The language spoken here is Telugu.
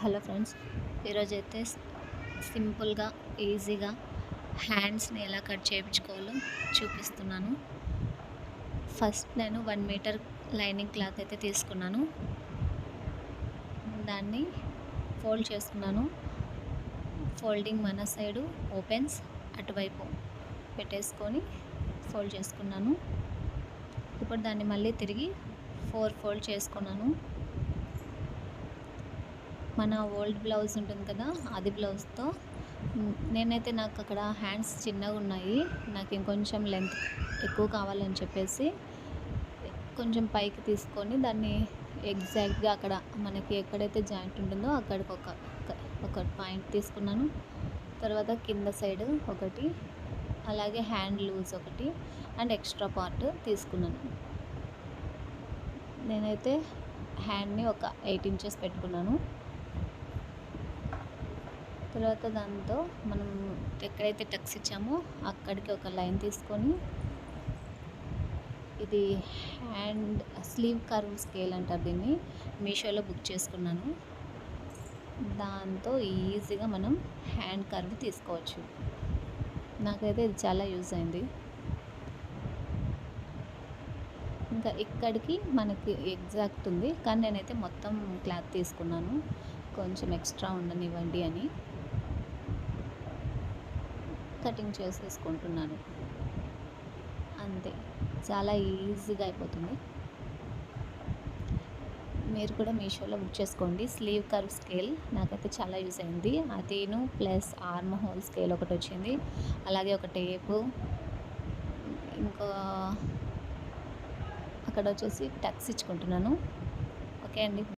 హలో ఫ్రెండ్స్, ఈరోజైతే సింపుల్గా ఈజీగా హ్యాండ్స్ని ఎలా కట్ చేయించుకోవాలో చూపిస్తున్నాను. ఫస్ట్ నేను 1 మీటర్ లైనింగ్ క్లాత్ అయితే తీసుకున్నాను. దాన్ని ఫోల్డ్ చేసుకున్నాను. ఫోల్డింగ్ మన సైడు ఓపెన్స్ అటువైపు పెట్టేసుకొని ఫోల్డ్ చేసుకున్నాను. ఇప్పుడు దాన్ని మళ్ళీ తిరిగి 4 ఫోల్డ్ చేసుకున్నాను. మన ఓల్డ్ బ్లౌజ్ ఉంటుంది కదా, అది బ్లౌజ్తో నేనైతే నాకు అక్కడ హ్యాండ్స్ చిన్నగా ఉన్నాయి, నాకు ఇంకొంచెం లెంత్ ఎక్కువ కావాలని చెప్పేసి కొంచెం పైకి తీసుకొని దాన్ని ఎగ్జాక్ట్గా అక్కడ మనకి ఎక్కడైతే జాయింట్ ఉంటుందో అక్కడికి ఒక పాయింట్ తీసుకున్నాను. తర్వాత కింద సైడ్ ఒకటి, అలాగే హ్యాండ్ లూజ్ ఒకటి అండ్ ఎక్స్ట్రా పార్ట్ తీసుకున్నాను. నేనైతే హ్యాండ్ని ఒక 8 ఇంచెస్ పెట్టుకున్నాను. తర్వాత దాంతో మనం ఎక్కడైతే టక్స్ ఇచ్చామో అక్కడికి ఒక లైన్ తీసుకొని, ఇది హ్యాండ్ స్లీవ్ కర్వ్ స్కేల్ అంటారు దీన్ని, మీషోలో బుక్ చేసుకున్నాను. దాంతో ఈజీగా మనం హ్యాండ్ కర్వ్ తీసుకోవచ్చు. నాకైతే ఇది చాలా యూజ్ అయింది. ఇంకా ఇక్కడికి మనకి ఎగ్జాక్ట్ ఉంది, కానీ నేనైతే మొత్తం క్లాత్ తీసుకున్నాను, కొంచెం ఎక్స్ట్రా ఉండనివ్వండి అని కటింగ్ చేసేసుకుంటున్నాను. అంతే, చాలా ఈజీగా అయిపోతుంది. మీరు కూడా మీషోలో బుక్ చేసుకోండి. స్లీవ్ కర్వ్ స్కేల్ నాకైతే చాలా యూజ్ అయింది. అదేను ప్లస్ ఆర్మ్ హోల్ స్కేల్ ఒకటి వచ్చింది, అలాగే ఒక టేపు, ఇంకా అక్కడ వచ్చేసి టక్స్ ఇచ్చుకుంటున్నాను. ఓకే అండి.